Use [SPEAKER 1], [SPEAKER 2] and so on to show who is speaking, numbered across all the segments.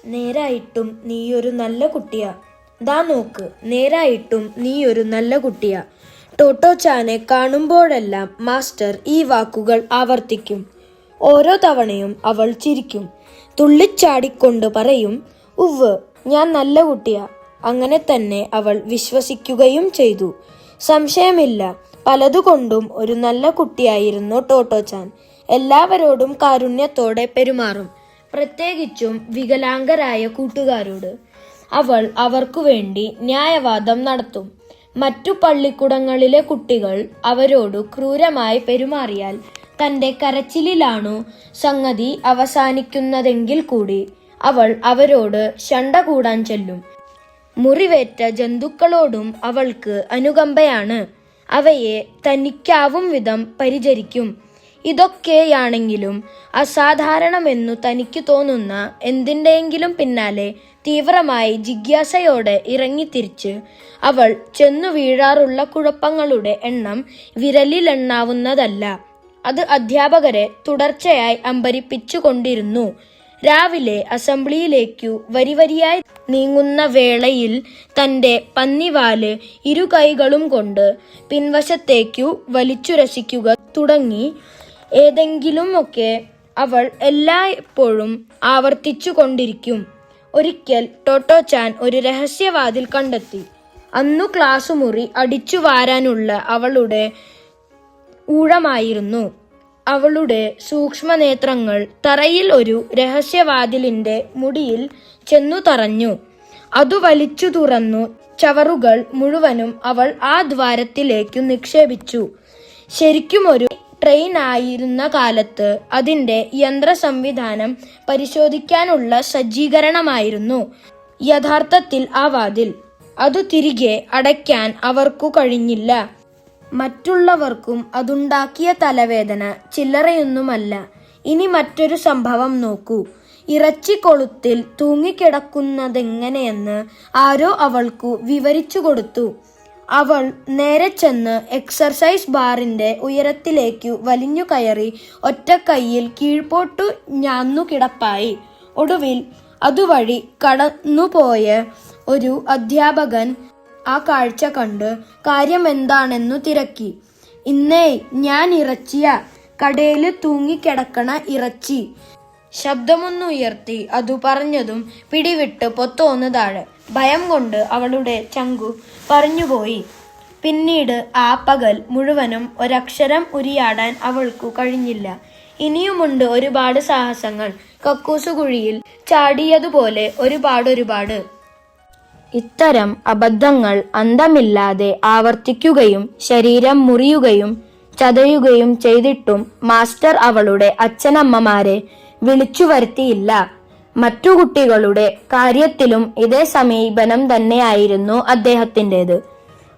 [SPEAKER 1] നേരായിട്ടും നീയൊരു നല്ല കുട്ടിയാ. ദാ നോക്ക്, നേരായിട്ടും നീയൊരു നല്ല കുട്ടിയാ. ടോട്ടോച്ചാനെ കാണുമ്പോഴെല്ലാം മാസ്റ്റർ ഈ വാക്കുകൾ ആവർത്തിക്കും. ഓരോ തവണയും അവൾ ചിരിക്കും. തുള്ളിച്ചാടിക്കൊണ്ട് പറയും, ഉവ്വ്, ഞാൻ നല്ല കുട്ടിയാ. അങ്ങനെ തന്നെ അവൾ വിശ്വസിക്കുകയും ചെയ്തു. സംശയമില്ല, പലതുകൊണ്ടും ഒരു നല്ല കുട്ടിയായിരുന്നു ടോട്ടോച്ചാൻ. എല്ലാവരോടും കാരുണ്യത്തോടെ പെരുമാറും, പ്രത്യേകിച്ചും വികലാംഗരായ കൂട്ടുകാരോട്. അവൾ അവർക്കു വേണ്ടി ന്യായവാദം നടത്തും. മറ്റു പള്ളിക്കൂടങ്ങളിലെ കുട്ടികൾ അവരോട് ക്രൂരമായി പെരുമാറിയാൽ തന്റെ കരച്ചിലിലാണു സംഗതി അവസാനിക്കുന്നതെങ്കിൽ കൂടി അവൾ അവരോട് ശണ്ട കൂടാൻ ചെല്ലും. മുറിവേറ്റ ജന്തുക്കളോടും അവൾക്ക് അനുകമ്പയാണ്. അവയെ തനിക്കാവും വിധം പരിചരിക്കും. ഇതൊക്കെയാണെങ്കിലും അസാധാരണമെന്നു തനിക്ക് തോന്നുന്ന എന്തിൻ്റെയെങ്കിലും പിന്നാലെ തീവ്രമായി ജിജ്ഞാസയോടെ ഇറങ്ങിത്തിരിച്ച് അവൾ ചെന്നു വീഴാറുള്ള കുഴപ്പങ്ങളുടെ എണ്ണം വിരലിലെണ്ണാവുന്നതല്ല. അത് അധ്യാപകരെ തുടർച്ചയായി അമ്പരിപ്പിച്ചുകൊണ്ടിരുന്നു. രാവിലെ അസംബ്ലിയിലേക്കു വരിവരിയായി നീങ്ങുന്ന വേളയിൽ തന്റെ പന്നിവാല് ഇരു കൈകളും കൊണ്ട് പിൻവശത്തേക്കു വലിച്ചുരസിക്കുക തുടങ്ങി ഏതെങ്കിലുമൊക്കെ അവൾ എല്ലായ്പ്പോഴും ആവർത്തിച്ചു കൊണ്ടിരിക്കും. ഒരിക്കൽ ടോട്ടോച്ചാൻ ഒരു രഹസ്യവാതിൽ കണ്ടെത്തി. അന്നു ക്ലാസ് മുറി അടിച്ചു വാരാനുള്ള അവളുടെ ഊഴമായിരുന്നു. അവളുടെ സൂക്ഷ്മനേത്രങ്ങൾ തറയിൽ ഒരു രഹസ്യവാതിലിന്റെ മുടിയിൽ ചെന്നു തറഞ്ഞു. അതു വലിച്ചു തുറന്നു ചവറുകൾ മുഴുവനും അവൾ ആ ദ്വാരത്തിലേക്കു നിക്ഷേപിച്ചു. ശരിക്കുമൊരു ട്രെയിൻ ആയിരുന്ന കാലത്ത് അതിന്റെ യന്ത്ര സംവിധാനം പരിശോധിക്കാനുള്ള സജ്ജീകരണമായിരുന്നു യഥാർത്ഥത്തിൽ ആ വാതിൽ. അതു തിരികെ അടയ്ക്കാൻ അവർക്കു കഴിഞ്ഞില്ല. മറ്റുള്ളവർക്കും അതുണ്ടാക്കിയ തലവേദന ചില്ലറയൊന്നുമല്ല. ഇനി മറ്റൊരു സംഭവം നോക്കൂ. ഇറച്ചിക്കൊളുത്തിൽ തൂങ്ങിക്കിടക്കുന്നതെങ്ങനെയെന്ന് ആരോ അവൾക്കു വിവരിച്ചു കൊടുത്തു. അവൾ നേരെ ചെന്ന് എക്സർസൈസ് ബാറിന്റെ ഉയരത്തിലേക്കു വലിഞ്ഞു കയറി ഒറ്റക്കൈയിൽ കീഴ്പോട്ടു ഞാന്നുകിടപ്പായി. ഒടുവിൽ അതുവഴി കടന്നുപോയ ഒരു അധ്യാപകൻ ആ കാഴ്ച കണ്ട് കാര്യമെന്താണെന്നു തിരക്കി. ഇന്നേ ഞാൻ ഇറച്ചിയാ, കടയില് തൂങ്ങിക്കിടക്കണ ഇറച്ചി. ശബ്ദമൊന്നുയർത്തി അതു പറഞ്ഞതും പിടിവിട്ട് പൊത്തോന്ന് താഴെ. ഭയം കൊണ്ട് അവളുടെ ചങ്കു പറഞ്ഞുപോയി. പിന്നീട് ആ പകൽ മുഴുവനും ഒരക്ഷരം ഉരിയാടാൻ അവൾക്കു കഴിഞ്ഞില്ല. ഇനിയുമുണ്ട് ഒരുപാട് സാഹസങ്ങൾ. കക്കൂസുകുഴിയിൽ ചാടിയതുപോലെ ഒരുപാട്. ഇത്തരം അബദ്ധങ്ങൾ അന്തമില്ലാതെ ആവർത്തിക്കുകയും ശരീരം മുറിയുകയും ചതയുകയും ചെയ്തിട്ടും മാസ്റ്റർ അവളുടെ അച്ഛനമ്മമാരെ വിളിച്ചു വരുത്തിയില്ല. മറ്റു കുട്ടികളുടെ കാര്യത്തിലും ഇതേ സമീപനം തന്നെയായിരുന്നു അദ്ദേഹത്തിൻ്റെത്.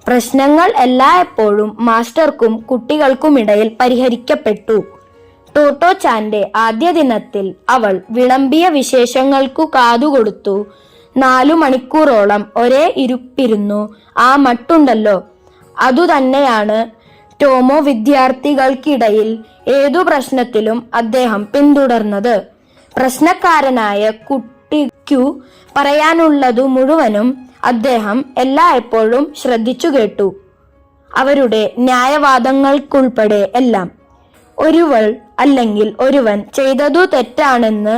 [SPEAKER 1] പ്രശ്നങ്ങൾ എല്ലായ്പ്പോഴും മാസ്റ്റർക്കും കുട്ടികൾക്കുമിടയിൽ പരിഹരിക്കപ്പെട്ടു. ടോട്ടോച്ചാന്റെ ആദ്യ ദിനത്തിൽ അവൾ വിളമ്പിയ വിശേഷങ്ങൾക്കു കാതുകൊടുത്തു. 4 മണിക്കൂറോളം ഒരേ ഇരുപ്പിരുന്നു. ആ മട്ടുണ്ടല്ലോ, അതുതന്നെയാണ് ടോമോ വിദ്യാർത്ഥികൾക്കിടയിൽ ഏതു പ്രശ്നത്തിലും അദ്ദേഹം പിന്തുടർന്നത്. പ്രശ്നക്കാരനായ കുട്ടിക്കു പറയാനുള്ളതു മുഴുവനും അദ്ദേഹം എല്ലായ്പ്പോഴും ശ്രദ്ധിച്ചു കേട്ടു. അവരുടെ ന്യായവാദങ്ങൾക്കുൾപ്പെടെ എല്ലാം. ഒരുവൾ അല്ലെങ്കിൽ ഒരുവൻ ചെയ്തതു തെറ്റാണെന്ന്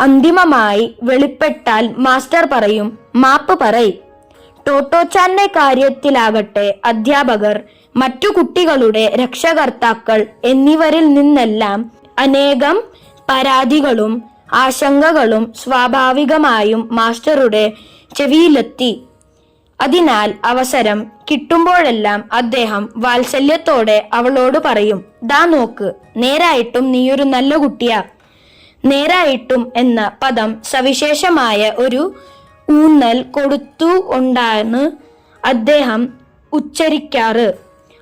[SPEAKER 1] അന്തിമമായി വെളിപ്പെട്ടാൽ മാസ്റ്റർ പറയും, മാപ്പ് പറയ്. ടോട്ടോച്ചാന്റെ കാര്യത്തിലാകട്ടെ അധ്യാപകർ, മറ്റു കുട്ടികളുടെ രക്ഷകർത്താക്കൾ എന്നിവരിൽ നിന്നെല്ലാം അനേകം പരാതികളും ആശങ്കകളും സ്വാഭാവികമായും മാസ്റ്ററുടെ ചെവിയിലെത്തി. അതിനാൽ അവസരം കിട്ടുമ്പോഴെല്ലാം അദ്ദേഹം വാത്സല്യത്തോടെ അവളോട് പറയും, ദാ നോക്ക്, നേരായിട്ടും നീയൊരു നല്ല കുട്ടിയാ. നേരായിട്ടും എന്ന പദം സവിശേഷമായ ഒരു ഊന്നൽ കൊടുത്തുകൊണ്ടാണ് അദ്ദേഹം ഉച്ചരിക്കാറ്.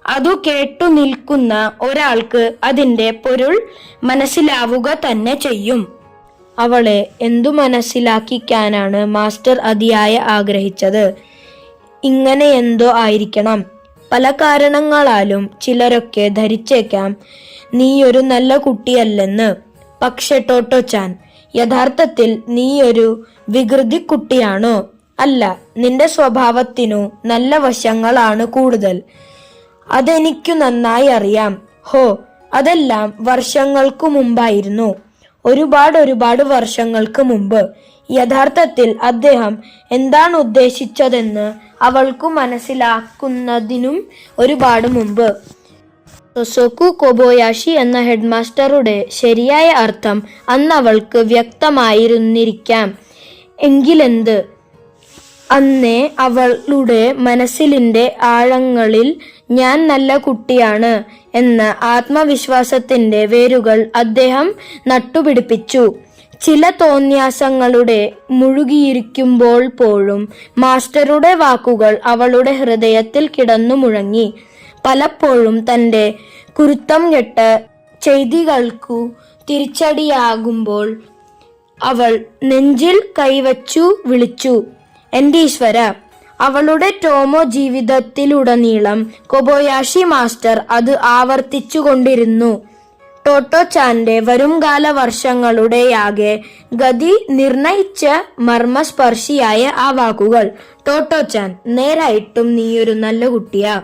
[SPEAKER 1] അതു കേട്ടു നിൽക്കുന്ന ഒരാൾക്ക് അതിന്റെ പൊരുൾ മനസ്സിലാവുക തന്നെ ചെയ്യും. അവളെ എന്തു മനസ്സിലാക്കിക്കാനാണ് മാസ്റ്റർ അതിയായ ആഗ്രഹിച്ചത്? ഇങ്ങനെയെന്തോ ആയിരിക്കണം. പല കാരണങ്ങളാലും ചിലരൊക്കെ ധരിച്ചേക്കാം നീയൊരു നല്ല കുട്ടിയല്ലെന്ന്. പക്ഷെ ടോട്ടോച്ചാൻ, യഥാർത്ഥത്തിൽ നീയൊരു വികൃതി കുട്ടിയാണോ? അല്ല, നിന്റെ സ്വഭാവത്തിനു നല്ല വശങ്ങളാണ് കൂടുതൽ. അതെനിക്കു നന്നായി അറിയാം. ഹോ, അതെല്ലാം വർഷങ്ങൾക്കു മുമ്പായിരുന്നു. ഒരുപാട് വർഷങ്ങൾക്ക് മുമ്പ്. യഥാർത്ഥത്തിൽ അദ്ദേഹം എന്താണ് ഉദ്ദേശിച്ചതെന്ന് അവൾക്കു മനസ്സിലാക്കുന്നതിനും ഒരുപാട് മുമ്പ്. സൊസോക്കു കൊബോയാഷി എന്ന ഹെഡ്മാസ്റ്ററുടെ ശരിയായ അർത്ഥം അന്നവൾക്ക് വ്യക്തമായിരുന്നിരിക്കാം. എങ്കിലെന്ത്? അന്നേ അവളുടെ മനസ്സിലിന്റെ ആഴങ്ങളിൽ ഞാൻ നല്ല കുട്ടിയാണ് എന്ന ആത്മവിശ്വാസത്തിന്റെ വേരുകൾ അദ്ദേഹം നട്ടുപിടിപ്പിച്ചു. ചില തോന്യാസങ്ങളുടെ മുഴുകിയിരിക്കുമ്പോൾ പോലും മാസ്റ്ററുടെ വാക്കുകൾ അവളുടെ ഹൃദയത്തിൽ കിടന്നു മുഴങ്ങി. പലപ്പോഴും തന്റെ കുരുത്തം കെട്ട ചെയ്തികൾക്കു തിരിച്ചടിയാകുമ്പോൾ അവൾ നെഞ്ചിൽ കൈവച്ചു വിളിച്ചു, എന്റെ ഈശ്വര. അവളുടെ ടോമോ ജീവിതത്തിലുടനീളം കൊബോയാഷി മാസ്റ്റർ അത് ആവർത്തിച്ചുകൊണ്ടിരുന്നു. ടോട്ടോ-ചാന്റെ വരുംകാല വർഷങ്ങളുടെയാകെ ഗതി നിർണയിച്ച മർമ്മസ്പർശിയായ ആ വാക്കുകൾ. ടോട്ടോ-ചാൻ, നേരായിട്ടും നീയൊരു നല്ല കുട്ടിയാ.